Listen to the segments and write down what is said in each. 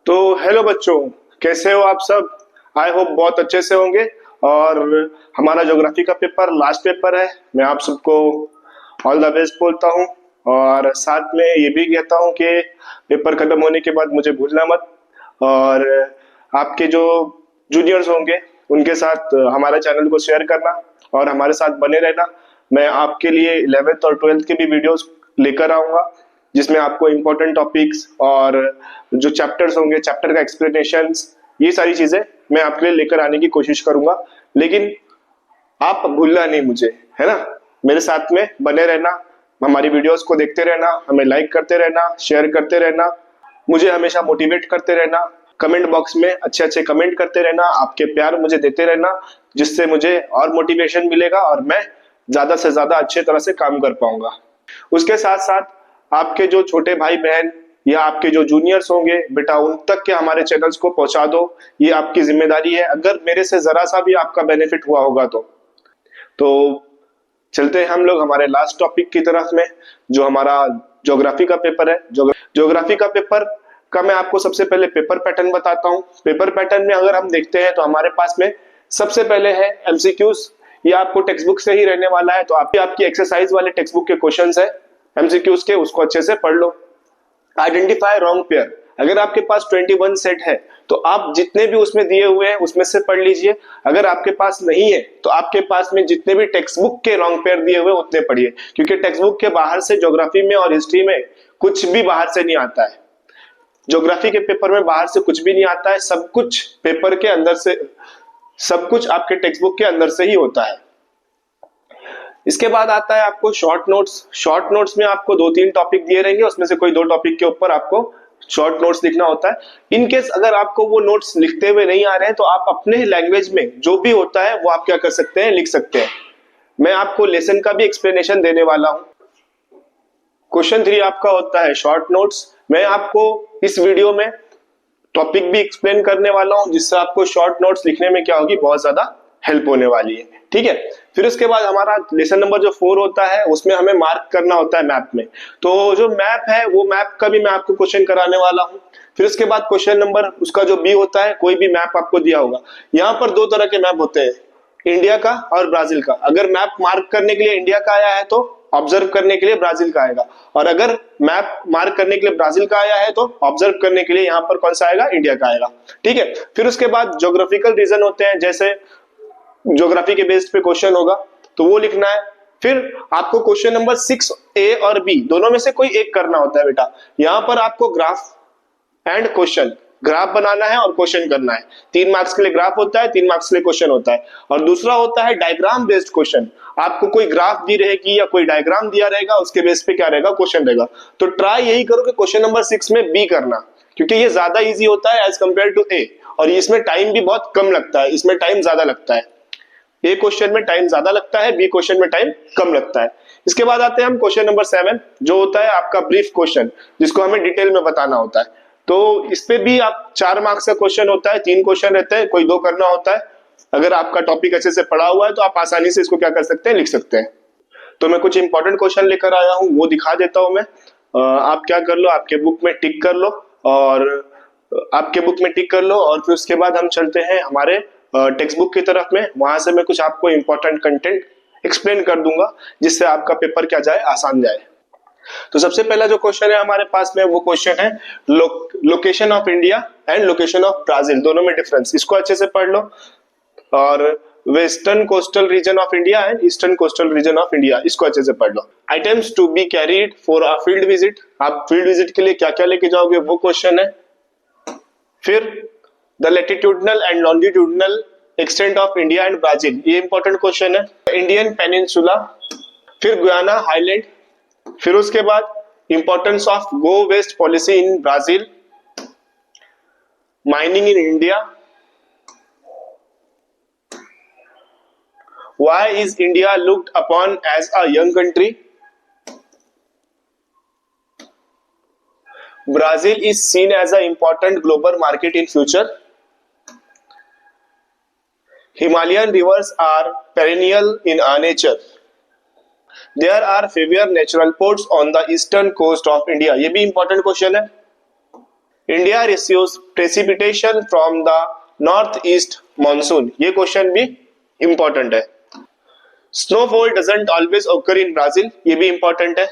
तो हेलो बच्चों, कैसे हो आप सब। आई होप बहुत अच्छे से होंगे। और हमारा ज्योग्राफी का पेपर लास्ट पेपर है। मैं आप सबको ऑल द बेस्ट बोलता हूँ। और साथ में ये भी कहता हूँ कि पेपर खत्म होने के बाद मुझे भूलना मत। और आपके जो जूनियर्स होंगे उनके साथ हमारे चैनल को शेयर करना और हमारे साथ बने रहना। मैं आपके लिए 11th और 12th के भी वीडियोस लेकर आऊंगा, जिसमें आपको इम्पोर्टेंट टॉपिक्स और जो चैप्टर्स होंगे, चैप्टर का एक्सप्लेनेशंस, ये सारी चीजें मैं आपके लिए लेकर आने की कोशिश करूंगा। लेकिन आप भूलना नहीं मुझे, है ना। मेरे साथ में बने रहना, हमारी वीडियोस को देखते रहना, हमें लाइक करते रहना, शेयर करते रहना, मुझे हमेशा मोटिवेट करते रहना, कमेंट बॉक्स में अच्छे अच्छे कमेंट करते रहना, आपके प्यार मुझे देते रहना, जिससे मुझे और मोटिवेशन मिलेगा और मैं ज्यादा से ज्यादा अच्छे तरह से काम कर पाऊंगा। उसके साथ साथ आपके जो छोटे भाई बहन या आपके जो जूनियर्स होंगे बेटा, उन तक के हमारे चैनल्स को पहुंचा दो। ये आपकी जिम्मेदारी है, अगर मेरे से जरा सा भी आपका बेनिफिट हुआ होगा तो चलते हैं हम लोग हमारे लास्ट टॉपिक की तरफ में, जो हमारा ज्योग्राफी का पेपर है। ज्योग्राफी का पेपर का मैं आपको सबसे पहले पेपर पैटर्न बताता हूँ। पेपर पैटर्न में अगर हम देखते हैं तो हमारे पास में सबसे पहले है एमसीक्यूज। ये आपको टेक्स्ट बुक से ही रहने वाला है, तो आपकी एक्सरसाइज वाले टेक्स्ट बुक के क्वेश्चंस है एमसीक्यूज के, उसको अच्छे से पढ़ लो। आइडेंटिफाई रॉन्ग पेयर, अगर आपके पास 21 सेट है तो आप जितने भी उसमें दिए हुए हैं उसमें से पढ़ लीजिए। अगर आपके पास नहीं है तो आपके पास में जितने भी टेक्स्ट बुक के रॉन्ग पेयर दिए हुए उतने पढ़िए, क्योंकि टेक्स्ट बुक के बाहर से ज्योग्राफी में और हिस्ट्री में कुछ भी बाहर से नहीं आता है। ज्योग्राफी के पेपर में बाहर से कुछ भी नहीं आता है, सब कुछ पेपर के अंदर से, सब कुछ आपके टेक्स्ट बुक के अंदर से ही होता है। इसके बाद आता है आपको शॉर्ट नोट्स। शॉर्ट नोट्स में आपको 2-3 टॉपिक दिए रहेंगे, उसमें से कोई 2 टॉपिक के ऊपर आपको शॉर्ट नोट्स लिखना होता है। इन केस अगर आपको वो नोट्स लिखते हुए नहीं आ रहे हैं तो आप अपने लैंग्वेज में जो भी होता है वो आप क्या कर सकते हैं, लिख सकते हैं। मैं आपको लेसन का भी एक्सप्लेनेशन देने वाला हूं। क्वेश्चन 3 आपका होता है शॉर्ट नोट्स। मैं आपको इस वीडियो में टॉपिक भी एक्सप्लेन करने वाला हूं, जिससे आपको शॉर्ट नोट्स लिखने में क्या होगी, बहुत ज्यादा हेल्प होने वाली है। ठीक है। फिर उसके बाद हमारा लेसन नंबर जो 4 होता है उसमें हमें मार्क करना होता है मैप में। तो जो मैप है वो मैप का भी मैं आपको क्वेश्चन कराने वाला हूं। फिर उसके बाद क्वेश्चन नंबर उसका जो बी होता है, कोई भी मैप आपको दिया होगा। यहाँ पर 2 तरह के मैप होते हैं, इंडिया का और ब्राजील का। अगर मैप मार्क करने के लिए इंडिया का आया है तो ऑब्जर्व करने के लिए ब्राजील का आएगा, और अगर मैप मार्क करने के लिए ब्राजील का आया है तो ऑब्जर्व करने के लिए यहाँ पर कौन सा आएगा, इंडिया का आएगा। ठीक है। फिर उसके बाद ज्योग्राफिकल रीजन होते हैं, जैसे ज्योग्राफी के बेस्ड पे क्वेश्चन होगा तो वो लिखना है। फिर आपको क्वेश्चन नंबर 6 ए और बी दोनों में से कोई एक करना होता है बेटा। यहां पर आपको ग्राफ एंड क्वेश्चन, ग्राफ बनाना है और क्वेश्चन करना है। 3 मार्क्स के लिए ग्राफ होता है, 3 मार्क्स के लिए क्वेश्चन होता है। और दूसरा होता है डायग्राम बेस्ड क्वेश्चन। आपको कोई ग्राफ दी रहेगी या कोई डायग्राम दिया रहेगा, उसके बेस पे क्या रहेगा, क्वेश्चन रहेगा। तो ट्राई यही करो कि क्वेश्चन नंबर 6 में बी करना, क्योंकि ये ज्यादा इजी होता है एज कंपेयर टू ए, और इसमें टाइम भी बहुत कम लगता है, इसमें टाइम ज्यादा लगता है। ए क्वेश्चन में टाइम ज्यादा लगता है, बी क्वेश्चन में टाइम कम लगता है। इसके बाद आते हैं हम क्वेश्चन नंबर 7, जो होता है आपका ब्रीफ क्वेश्चन, जिसको हमें डिटेल में बताना होता है। तो इस पे भी आप 4 मार्क्स का क्वेश्चन होता है, 3 क्वेश्चन रहते हैं, कोई 2 करना होता है। अगर आपका टॉपिक अच्छे से पढ़ा हुआ है तो आप आसानी से इसको क्या कर सकते हैं, लिख सकते हैं। तो मैं कुछ इंपॉर्टेंट क्वेश्चन लेकर आया हूं, वो दिखा देता हूं मैं। आप क्या कर लो, आपके बुक में टिक कर लो, और आपके बुक में टिक कर लो, और फिर उसके बाद हम चलते हैं हमारे टेक्स्ट बुक की तरफ में। वहां से मैं कुछ आपको इंपॉर्टेंट कंटेंट एक्सप्लेन कर दूंगा, जिससे आपका पेपर क्या जाए, आसान जाए। तो सबसे पहला जो क्वेश्चन है हमारे पास में, वो क्वेश्चन है location of India and location of Brazil, दोनों में डिफरेंस। इसको अच्छे से पढ़ लो। और western coastal region of India and eastern coastal region of India, इसको अच्छे से पढ़ लो। Items to be carried for a field visit, आप फील्ड विजिट के लिए क्या क्या लेके जाओगे, वो क्वेश्चन है। फिर the latitudinal and longitudinal extent of India and Brazil, ये इंपॉर्टेंट क्वेश्चन है। इंडियन पेनिनसुला, फिर गुयाना हाईलैंड, फिर उसके बाद importance of go west policy in Brazil, mining in India, why is India looked upon as a young country, Brazil is seen as an important global market in future. Himalayan rivers are perennial in our nature. There are favor natural ports on the eastern coast of India. ये भी important question है। India receives precipitation from the north east monsoon, ये question भी important है। Snowfall doesn't always ओकर इन Brazil, ये भी important है।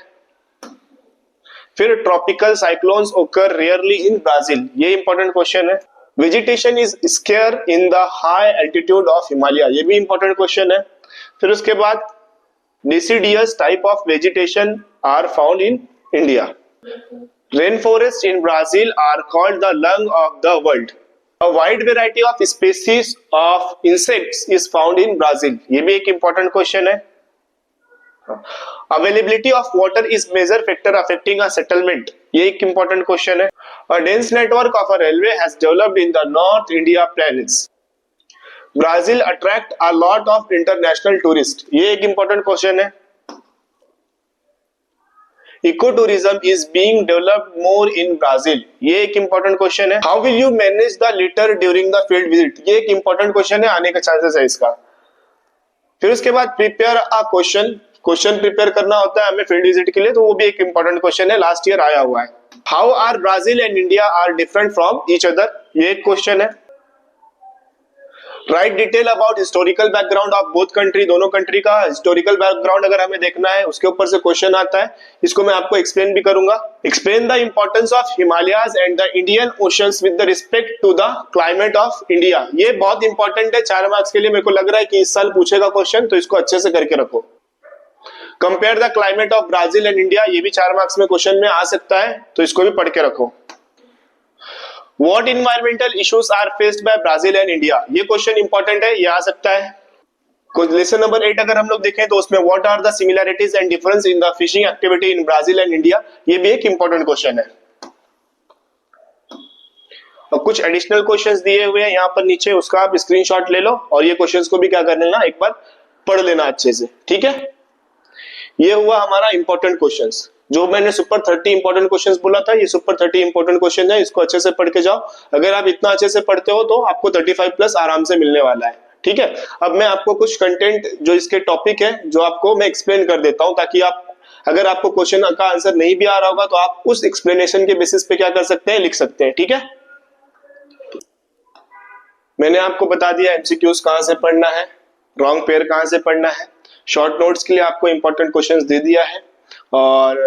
फिर ट्रॉपिकल साइक्लोन्स ओकर रेयरली इन ब्राजील, ये इंपॉर्टेंट क्वेश्चन है। Vegetation is square in the high altitude of Himalaya, ये भी इंपॉर्टेंट क्वेश्चन है। फिर उसके बाद deciduous type of vegetation are found in India. Rainforests in Brazil are called the lung of the world. A wide variety of species of insects is found in Brazil. ये भी एक important question है। Availability of water is major factor affecting a settlement. ये एक important question है। A dense network of a railway has developed in the North India plains. Brazil attract a lot of international tourist, ये एक important question है। Eco tourism is being developed more in Brazil, ये एक important question है। How will you manage the litter during the field visit, ये एक important question है, आने का चांसेस है इसका। फिर उसके बाद प्रिपेयर अ क्वेश्चन प्रिपेयर करना होता है हमें फील्ड विजिट के लिए, तो वो भी एक इंपॉर्टेंट क्वेश्चन है, लास्ट ईयर आया हुआ है। How are Brazil and India are different from each other, ये एक क्वेश्चन है। Write detail about historical background of both country, दोनों कंट्री का हिस्टोरिकल बैकग्राउंड अगर हमें देखना है उसके ऊपर से क्वेश्चन आता है, इसको मैं आपको एक्सप्लेन भी करूंगा। Explain the importance of Himalayas and the Indian oceans with the respect to the climate of India, ये बहुत इंपॉर्टेंट है 4 मार्क्स के लिए। मेरे को लग रहा है कि इस साल पूछेगा क्वेश्चन, तो इसको अच्छे से करके रखो। Compare the climate of Brazil and India, ये भी 4 मार्क्स में क्वेश्चन में आ सकता है, तो इसको भी पढ़ के रखो। What environmental issues are faced by Brazil and India, ये क्वेश्चन इंपॉर्टेंट है, ये आ सकता है। लेसन नंबर 8 अगर हम लोग देखें तो उसमें what are the similarities and difference in the fishing activity in Brazil and India, ये भी एक इंपॉर्टेंट क्वेश्चन है। और कुछ एडिशनल क्वेश्चंस दिए हुए हैं यहाँ पर नीचे, उसका आप स्क्रीनशॉट ले लो और ये क्वेश्चंस को भी क्या कर लेना, एक बार पढ़ लेना अच्छे से, ठीक है। ये हुआ हमारा इंपॉर्टेंट क्वेश्चंस, जो मैंने सुपर 30 इंपॉर्टेंट क्वेश्चंस बोला था, ये सुपर 30 इंपॉर्टेंट क्वेश्चन है, इसको अच्छे से पढ़ के जाओ। अगर आप इतना अच्छे से पढ़ते हो तो आपको 35 प्लस आराम से मिलने वाला है, ठीक है। अब मैं आपको कुछ कंटेंट जो इसके टॉपिक है जो आपको मैं एक्सप्लेन कर देता हूं, ताकि आप अगर आपको क्वेश्चन का आंसर नहीं भी आ रहा होगा तो आप उस एक्सप्लेनेशन के बेसिस पे क्या कर सकते हैं, लिख सकते हैं, ठीक है। मैंने आपको बता दिया एमसीक्यूज कहां से पढ़ना है, रॉन्ग पेयर कहां से पढ़ना है, शॉर्ट नोट्स के लिए आपको इंपॉर्टेंट क्वेश्चंस दे दिया है, और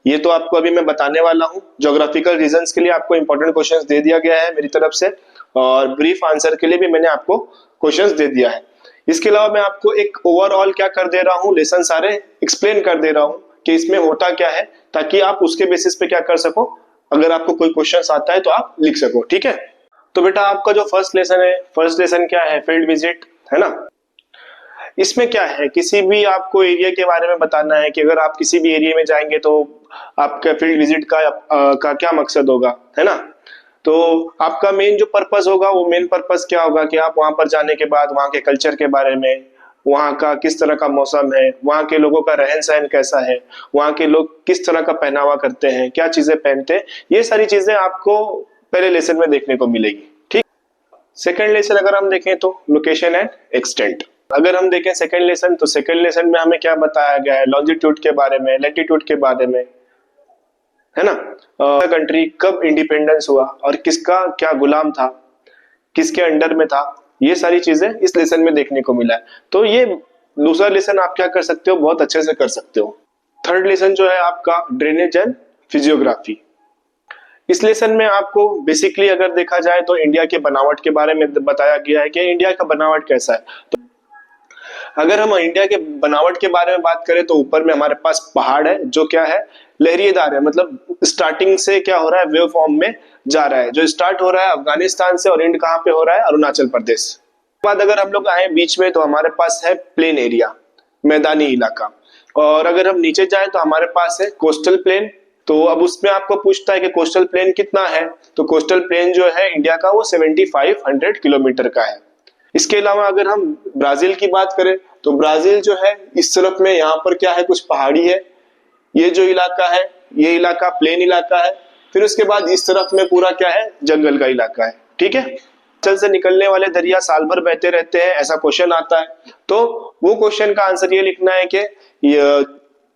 ये तो आपको अभी मैं बताने वाला हूँ। ज्योग्राफिकल रीजंस के लिए आपको इंपॉर्टेंट क्वेश्चंस दे दिया गया है मेरी तरफ से, और ब्रीफ आंसर के लिए भी मैंने आपको क्वेश्चंस दे दिया है। इसके अलावा मैं आपको एक ओवरऑल क्या कर दे रहा हूँ, लेसन सारे एक्सप्लेन कर दे रहा हूँ कि इसमें होता क्या है, ताकि आप उसके बेसिस पे क्या कर सको, अगर आपको कोई क्वेश्चन आता है तो आप लिख सको, ठीक है। तो बेटा आपका जो फर्स्ट लेसन है, फर्स्ट लेसन क्या है, फील्ड विजिट है ना। इसमें क्या है, किसी भी आपको एरिया के बारे में बताना है कि अगर आप किसी भी एरिया में जाएंगे तो आपका फील्ड विजिट का क्या मकसद होगा, है ना। तो आपका मेन जो पर्पस होगा, वो मेन पर्पस क्या होगा कि आप वहां पर जाने के बाद वहां के कल्चर के बारे में, वहां का किस तरह का मौसम है, वहां के लोगों का रहन सहन कैसा है, वहां के लोग किस तरह का पहनावा करते हैं, क्या चीजें पहनते हैं, ये सारी चीजें आपको पहले लेसन में देखने को मिलेगी, ठीक। सेकेंड लेसन अगर हम देखें तो लोकेशन एंड एक्सटेंट। अगर हम देखें सेकंड लेसन, तो सेकंड लेसन में हमें क्या बताया गया है, लॉन्जिट्यूड के बारे में, लैटिट्यूड के बारे में, है ना। कंट्री कब इंडिपेंडेंस हुआ और किसका क्या गुलाम था, किसके अंडर में था, ये सारी चीजें इस लेसन में देखने को मिला है। तो ये दूसरा लेसन आप क्या कर सकते हो, बहुत अच्छे से कर सकते हो। थर्ड लेसन जो है आपका ड्रेनेज एंड फिजियोग्राफी। इस लेसन में आपको बेसिकली अगर देखा जाए तो इंडिया के बनावट के बारे में बताया गया है कि इंडिया का बनावट कैसा है। तो अगर हम इंडिया के बनावट के बारे में बात करें तो ऊपर में हमारे पास पहाड़ है जो क्या है, लहरिएदार है, मतलब स्टार्टिंग से क्या हो रहा है, वेव फॉर्म में जा रहा है, जो स्टार्ट हो रहा है अफगानिस्तान से और एंड कहाँ पे हो रहा है, अरुणाचल प्रदेश। बाद अगर हम लोग आए बीच में तो हमारे पास है प्लेन एरिया, मैदानी इलाका, और अगर हम नीचे जाए तो हमारे पास है कोस्टल प्लेन। तो अब उसमें आपको पूछता है कि कोस्टल प्लेन कितना है, तो कोस्टल प्लेन जो है इंडिया का वो 7500 किलोमीटर का है। इसके अलावा अगर हम ब्राजील की बात करें तो ब्राजील जो है इस तरफ में यहाँ पर क्या है, कुछ पहाड़ी है, ये जो इलाका है ये इलाका प्लेन इलाका है। फिर उसके बाद इस तरफ में पूरा क्या है, जंगल का इलाका है, ठीक है। हिमाचल से निकलने वाले दरिया साल भर बहते रहते हैं, ऐसा क्वेश्चन आता है, तो वो क्वेश्चन का आंसर ये लिखना है कि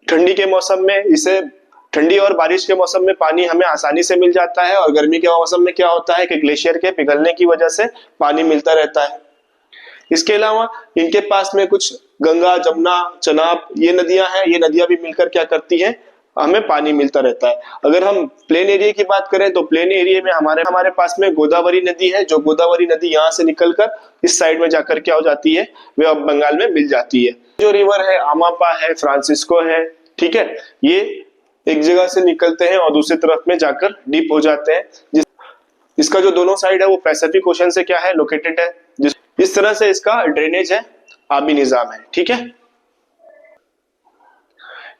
ठंडी के मौसम में इसे ठंडी और बारिश के मौसम में पानी हमें आसानी से मिल जाता है, और गर्मी के मौसम में क्या होता है कि ग्लेशियर के पिघलने की वजह से पानी मिलता रहता है। इसके अलावा इनके पास में कुछ गंगा, जमुना, चनाब ये नदियां हैं। ये नदियां भी मिलकर क्या करती हैं, हमें पानी मिलता रहता है। अगर हम प्लेन एरिया की बात करें तो प्लेन एरिया में हमारे पास में गोदावरी नदी है। जो गोदावरी नदी यहाँ से निकलकर इस साइड में जाकर क्या हो जाती है, वे अब बंगाल में मिल जाती है। जो रिवर है, अमापा है, फ्रांसिस्को है, ठीक है, ये एक जगह से निकलते हैं और दूसरी तरफ में जाकर डीप हो जाते हैं। इसका जो दोनों साइड है वो पैसिफिक ओशन से क्या है, लोकेटेड है। इस तरह से इसका ड्रेनेज है, आबी निजाम है, ठीक है।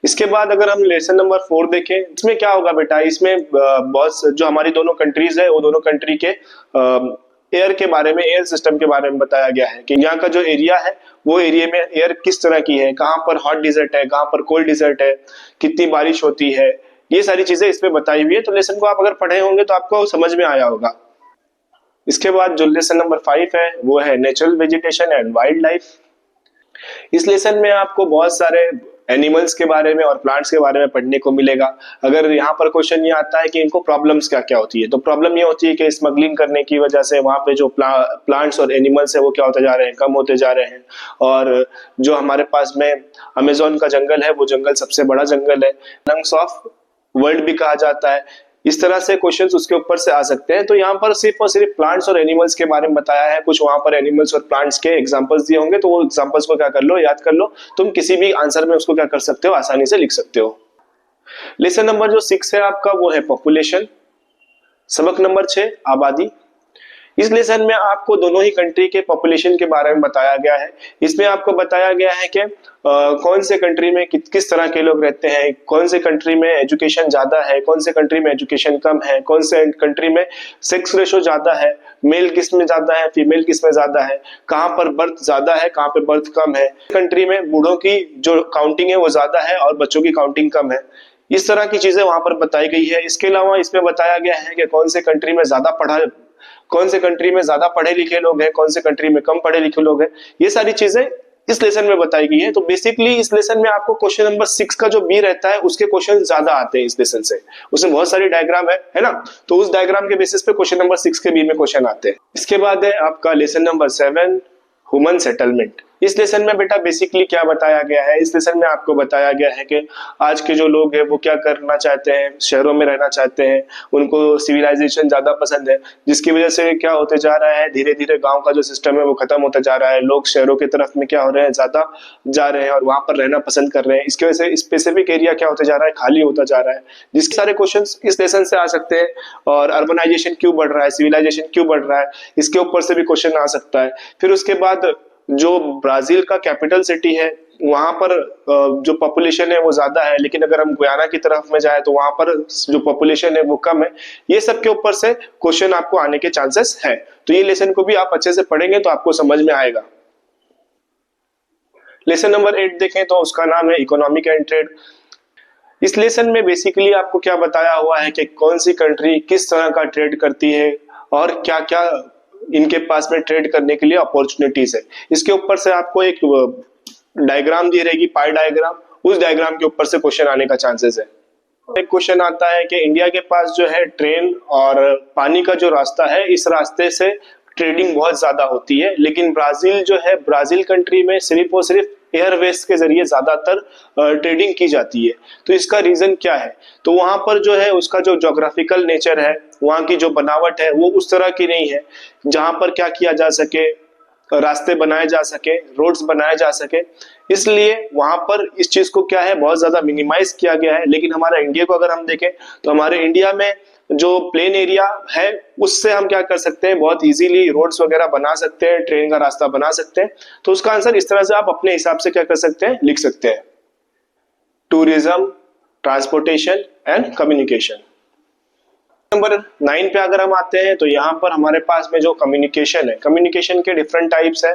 इसके बाद अगर हम लेसन नंबर 4 देखें, इसमें क्या होगा बेटा, इसमें बहुत जो हमारी दोनों कंट्रीज है वो दोनों कंट्री के एयर के बारे में, एयर सिस्टम के बारे में बताया गया है कि यहाँ का जो एरिया है वो एरिया में एयर किस तरह की है, कहाँ पर हॉट डिजर्ट है, कहाँ पर कोल्ड डिजर्ट है, कितनी बारिश होती है, ये सारी चीजें इसमें बताई हुई है। तो लेसन को आप अगर पढ़े होंगे तो आपको समझ में आया होगा। इसके बाद जो लेसन नंबर 5 है वो है natural vegetation and wild life. इस लेसन में आपको बहुत सारे एनिमल्स के बारे में और प्लांट्स के बारे में पढ़ने को मिलेगा। अगर यहाँ पर क्वेश्चन ये आता है कि इनको प्रॉब्लम्स क्या क्या होती है, तो प्रॉब्लम ये होती है कि स्मगलिंग करने की वजह से वहाँ पे जो प्लांट्स और एनिमल्स है वो क्या होते जा रहे हैं, कम होते जा रहे हैं। और जो हमारे पास में अमेजोन का जंगल है वो जंगल सबसे बड़ा जंगल है, लंग्स ऑफ वर्ल्ड भी कहा जाता है। इस तरह से क्वेश्चंस उसके ऊपर से आ सकते हैं। तो यहाँ पर सिर्फ और सिर्फ प्लांट्स और एनिमल्स के बारे में बताया है, कुछ वहां पर एनिमल्स और प्लांट्स के एग्जांपल्स दिए होंगे, तो वो एग्जांपल्स को क्या कर लो, याद कर लो। तुम किसी भी आंसर में उसको क्या कर सकते हो, आसानी से लिख सकते हो। लेसन नंबर जो 6 है आपका वो है पॉपुलेशन। सबक नंबर 6 आबादी। इस लेसन में आपको दोनों ही कंट्री के पॉपुलेशन के बारे में बताया गया है। इसमें आपको बताया गया है कि कौन से कंट्री में किस तरह के लोग रहते हैं, कौन से कंट्री में एजुकेशन ज्यादा है, कौन से कंट्री में एजुकेशन कम है, कौन से कंट्री में सेक्स रेशो ज्यादा है, मेल किस में ज्यादा है, फीमेल किस में ज्यादा है, कहाँ पर बर्थ ज्यादा है, कहाँ पर बर्थ कम है, कंट्री में बूढ़ों की जो काउंटिंग है वो ज्यादा है और बच्चों की काउंटिंग कम है। इस तरह की चीजें वहां पर बताई गई है। इसके अलावा इसमें बताया गया है कि कौन से कंट्री में ज्यादा पढ़े लिखे लोग हैं, कौन से कंट्री में कम पढ़े लिखे लोग हैं। ये सारी चीजें इस लेसन में बताई गई है। तो बेसिकली इस लेसन में आपको क्वेश्चन नंबर 6 का जो बी रहता है उसके क्वेश्चन ज्यादा आते हैं इस लेसन से। उसमें बहुत सारी डायग्राम है ना, तो उस डायग्राम के बेसिस पे क्वेश्चन नंबर 6 के बी में क्वेश्चन आते हैं। इसके बाद है आपका लेसन नंबर 7 ह्यूमन सेटलमेंट। इस लेसन में बेटा बेसिकली क्या बताया गया है, इस लेसन में आपको बताया गया है कि आज के जो लोग हैं वो क्या करना चाहते हैं, शहरों में रहना चाहते हैं, उनको सिविलाइजेशन ज्यादा पसंद है, जिसकी वजह से क्या होते जा रहा है, धीरे धीरे गांव का जो सिस्टम है वो खत्म होता जा रहा है। लोग शहरों की तरफ में क्या हो रहे हैं, ज्यादा जा रहे हैं और वहां पर रहना पसंद कर रहे हैं। इसकी वजह से स्पेसिफिक एरिया क्या होता जा रहा है, खाली होता जा रहा है, जिसके सारे क्वेश्चन इस लेसन से आ सकते हैं। और अर्बनाइजेशन क्यों बढ़ रहा है, सिविलाइजेशन क्यों बढ़ रहा है, इसके ऊपर से भी क्वेश्चन आ सकता है। फिर उसके बाद जो ब्राजील का कैपिटल सिटी है वहां पर जो पॉपुलेशन है वो ज्यादा है, लेकिन अगर हम गुयाना की तरफ में जाए तो वहां पर जो पॉपुलेशन है वो कम है। ये सब के ऊपर से क्वेश्चन आपको आने के चांसेस है। तो ये लेसन को भी आप अच्छे से पढ़ेंगे तो आपको समझ में आएगा। लेसन नंबर 8 देखें तो उसका नाम है इकोनॉमिक एंड ट्रेड। इस लेसन में बेसिकली आपको क्या बताया हुआ है कि कौन सी कंट्री किस तरह का ट्रेड करती है और क्या क्या इनके पास में ट्रेड करने के लिए अपॉर्चुनिटीज है। इसके ऊपर से आपको एक डायग्राम दी रहेगी, पाई डायग्राम, उस डायग्राम के ऊपर से क्वेश्चन आने का चांसेस है। एक क्वेश्चन आता है कि इंडिया के पास जो है ट्रेन और पानी का जो रास्ता है, इस रास्ते से ट्रेडिंग बहुत ज्यादा होती है, लेकिन ब्राजील जो है, ब्राजील कंट्री में सिर्फ और सिर्फ एयरवेज के जरिए ज्यादातर ट्रेडिंग की जाती है। तो इसका रीजन क्या है, तो वहां पर जो है उसका जो ज्योग्राफिकल नेचर है, वहां की जो बनावट है वो उस तरह की नहीं है जहां पर क्या किया जा सके, रास्ते बनाए जा सके, रोड्स बनाए जा सके। इसलिए वहां पर इस चीज को क्या है, बहुत ज्यादा मिनिमाइज किया गया है। लेकिन हमारा इंडिया को अगर हम देखें तो हमारे इंडिया में जो प्लेन एरिया है उससे हम क्या कर सकते हैं, बहुत इजीली रोड्स वगैरह बना सकते हैं, ट्रेन का रास्ता बना सकते हैं। तो उसका आंसर इस तरह से आप अपने हिसाब से क्या कर सकते हैं, लिख सकते हैं। Tourism, transportation and communication. Number 9 पे अगर हम आते हैं तो यहाँ पर हमारे पास में जो कम्युनिकेशन है, कम्युनिकेशन के डिफरेंट टाइप्स है,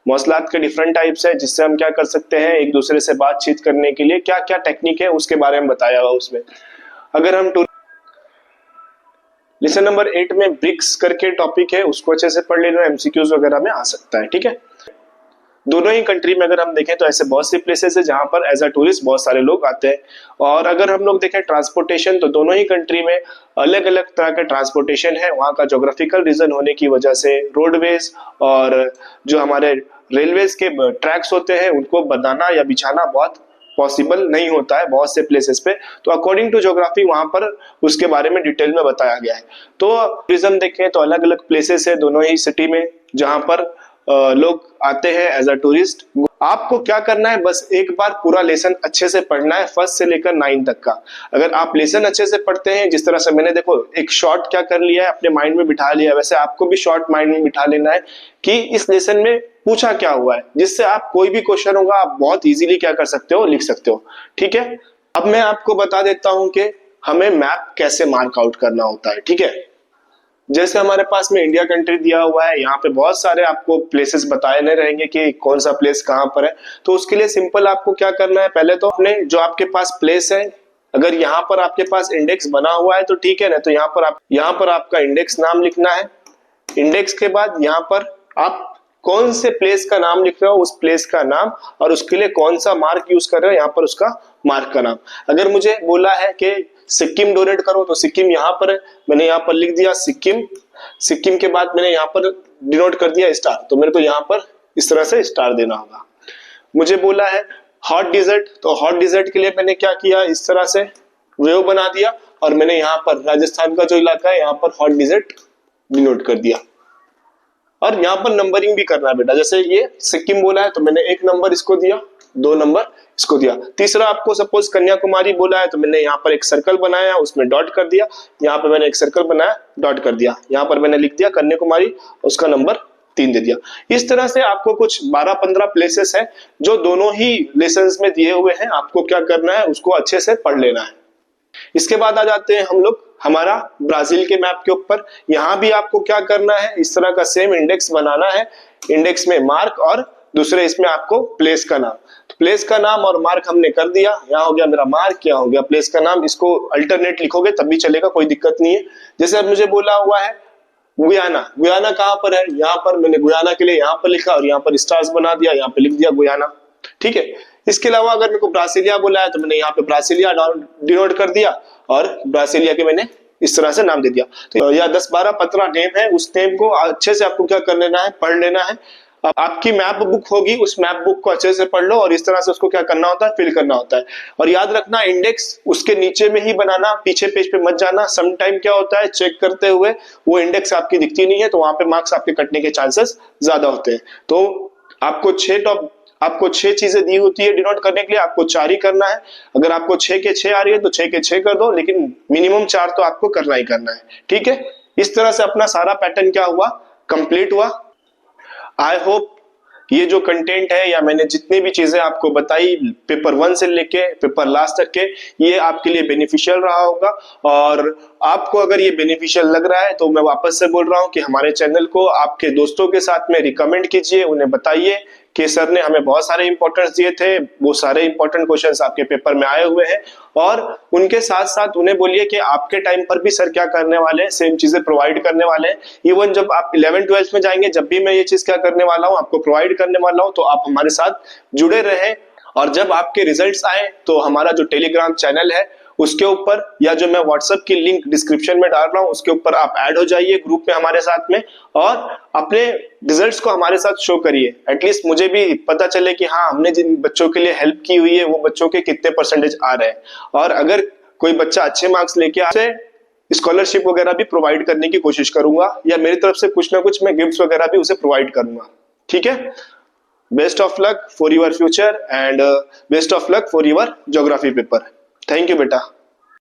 मौसलात के डिफरेंट टाइप्स है, जिससे हम क्या कर सकते हैं, एक दूसरे से बातचीत करने के लिए क्या क्या टेक्निक है उसके बारे में बताया हुआ उसमें। अगर हम लेसन नंबर 8 में ब्रिक्स करके टॉपिक है, उसको अच्छे से पढ़ लेना, एमसीक्यूज वगैरह में आ सकता है, ठीक है। दोनों ही कंट्री में अगर हम देखें तो ऐसे बहुत सी प्लेसेस है जहां पर एज अ टूरिस्ट बहुत सारे लोग आते हैं। और अगर हम लोग देखें ट्रांसपोर्टेशन, तो दोनों ही कंट्री में अलग अलग तरह के ट्रांसपोर्टेशन है। वहाँ का जोग्राफिकल रीजन होने की वजह से रोडवेज और जो हमारे रेलवेज के ट्रैक्स होते हैं उनको बनाना या बिछाना बहुत पॉसिबल नहीं होता है बहुत से प्लेसेस पे। तो अकॉर्डिंग टू ज्योग्राफी वहां पर उसके बारे में डिटेल में बताया गया है। तो टूरिज्म देखें तो अलग अलग प्लेसेस है दोनों ही सिटी में जहां पर लोग आते हैं एज अ टूरिस्ट। आपको क्या करना है, बस एक बार पूरा लेसन अच्छे से पढ़ना है, फर्स्ट से लेकर 9 तक का। अगर आप लेसन अच्छे से पढ़ते हैं, जिस तरह से मैंने देखो एक शॉर्ट क्या कर लिया है, अपने माइंड में बिठा लिया, वैसे आपको भी शॉर्ट माइंड में बिठा लेना है कि इस लेसन में पूछा क्या हुआ है, जिससे आप कोई भी क्वेश्चन होगा आप बहुत इजीली क्या कर सकते हो, लिख सकते हो। ठीक है, अब मैं आपको बता देता हूं कि हमें मैप कैसे मार्क आउट करना होता है। ठीक है, जैसे हमारे पास में इंडिया कंट्री दिया हुआ है, यहाँ पे बहुत सारे आपको प्लेसेस बताए नहीं रहेंगे कि कौन सा प्लेस कहाँ पर है। तो उसके लिए सिंपल आपको क्या करना है, पहले तो अपने जो आपके पास प्लेस है, अगर यहाँ पर आपके पास इंडेक्स बना हुआ है तो ठीक है ना, तो यहाँ पर आपका इंडेक्स नाम लिखना है। इंडेक्स के बाद यहाँ पर आप कौन से प्लेस का नाम लिख रहे हो, उस प्लेस का नाम, और उसके लिए कौन सा मार्क यूज कर रहे हो, यहाँ पर उसका मार्क का नाम। अगर मुझे बोला है कि सिक्किम डोनेट करो तो सिक्किम यहाँ पर है, मैंने यहाँ पर लिख दिया सिक्किम। सिक्किम के बाद मैंने यहाँ पर डिनोट कर दिया स्टार, तो मेरे को यहाँ पर इस तरह से स्टार देना होगा। मुझे बोला है हॉट डिजर्ट, तो हॉट डिजर्ट के लिए मैंने क्या किया, इस तरह से वेव बना दिया और मैंने यहाँ पर राजस्थान का जो इलाका है यहाँ पर हॉट डिजर्ट डिनोट कर दिया। और यहाँ पर नंबरिंग भी करना है बेटा, जैसे ये सिक्किम बोला है तो मैंने 1 नंबर इसको दिया, 2 नंबर इसको दिया। तीसरा आपको सपोज कन्याकुमारी बोला है तो मैंने यहाँ पर एक सर्कल बनाया, उसमें डॉट कर दिया। यहाँ पर मैंने एक सर्कल बनाया, डॉट कर दिया। यहाँ पर मैंने लिख दिया कन्याकुमारी, उसका नंबर 3 दे दिया। इस तरह से आपको कुछ 12-15 प्लेसेस है जो दोनों ही लेसन्स में दिए हुए हैं। आपको क्या करना है, उसको अच्छे से पढ़ लेना है। इसके बाद आ जाते हैं हम लोग हमारा ब्राजील के मैप के ऊपर। यहाँ भी आपको क्या करना है, इस तरह का सेम इंडेक्स बनाना है। इंडेक्स में मार्क और दूसरे इसमें आपको प्लेस का नाम। तो प्लेस का नाम और मार्क हमने कर दिया, यहाँ हो गया मेरा मार्क, यहाँ हो गया प्लेस का नाम। इसको अल्टरनेट लिखोगे तब भी चलेगा, कोई दिक्कत नहीं है। जैसे अब मुझे बोला हुआ है गुयाना, गुयाना कहाँ पर है, यहाँ पर मैंने गुयाना के लिए यहाँ पर लिखा और यहाँ पर स्टार्स बना दिया, यहाँ पे लिख दिया गुयाना। ठीक है, इसके अलावा अगर मेरे को ब्रासीलिया बोला है तो मैंने यहाँ पे ब्रासीलिया डिनोट कर दिया और ब्रासीलिया के मैंने इस तरह से नाम दे दिया। तो यह 10-12-15 नेम है, उस नेम को अच्छे से आपको क्या कर लेना है, पढ़ लेना है। अब आपकी मैप बुक होगी, उस मैप बुक को अच्छे से पढ़ लो और इस तरह से उसको क्या करना होता है, फिल करना होता है। और याद रखना इंडेक्स उसके नीचे में ही बनाना, पीछे पेज पे मत जाना। सम टाइम क्या होता है, चेक करते हुए वो इंडेक्स आपकी दिखती नहीं है तो वहां पे मार्क्स आपके कटने के चांसेस ज्यादा होते हैं। तो आपको 6 चीजें दी होती है डिनोट करने के लिए, आपको 4 ही करना है। अगर आपको 6 के 6 आ रही है तो 6 के 6 कर दो, लेकिन मिनिमम 4 तो आपको करना ही करना है। ठीक है, इस तरह से अपना सारा पैटर्न क्या हुआ, कंप्लीट हुआ। आई होप ये जो कंटेंट है या मैंने जितनी भी चीजें आपको बताई पेपर 1 से लेके पेपर लास्ट तक के, ये आपके लिए बेनिफिशियल रहा होगा। और आपको अगर ये बेनिफिशियल लग रहा है तो मैं वापस से बोल रहा हूँ कि हमारे चैनल को आपके दोस्तों के साथ में रिकमेंड कीजिए, उन्हें बताइए कि सर ने हमें बहुत सारे इंपॉर्टेंस दिए थे, वो सारे इंपॉर्टेंट क्वेश्चंस आपके पेपर में आए हुए हैं। और उनके साथ साथ उन्हें बोलिए कि आपके टाइम पर भी सर क्या करने वाले हैं, सेम चीजें प्रोवाइड करने वाले हैं। इवन जब आप 11th-12th में जाएंगे, जब भी मैं ये चीज क्या करने वाला हूँ, आपको प्रोवाइड करने वाला हूँ, तो आप हमारे साथ जुड़े रहें। और जब आपके रिजल्ट्स आए तो हमारा जो टेलीग्राम चैनल है उसके ऊपर, या जो मैं व्हाट्सएप की लिंक डिस्क्रिप्शन में डाल रहा हूं उसके ऊपर आप ऐड हो जाइए ग्रुप में हमारे साथ में, और अपने रिजल्ट्स को हमारे साथ शो करिए। एटलीस्ट मुझे भी पता चले कि हाँ, हमने जिन बच्चों के लिए हेल्प की हुई है वो बच्चों के कितने परसेंटेज आ रहे हैं। और अगर कोई बच्चा अच्छे मार्क्स लेके आए, स्कॉलरशिप वगैरह भी प्रोवाइड करने की कोशिश करूंगा, या मेरी तरफ से कुछ ना कुछ मैं गिफ्ट्स वगैरह भी उसे प्रोवाइड करूंगा। ठीक है, best of luck for your future and best of luck for your geography paper. Thank you बेटा।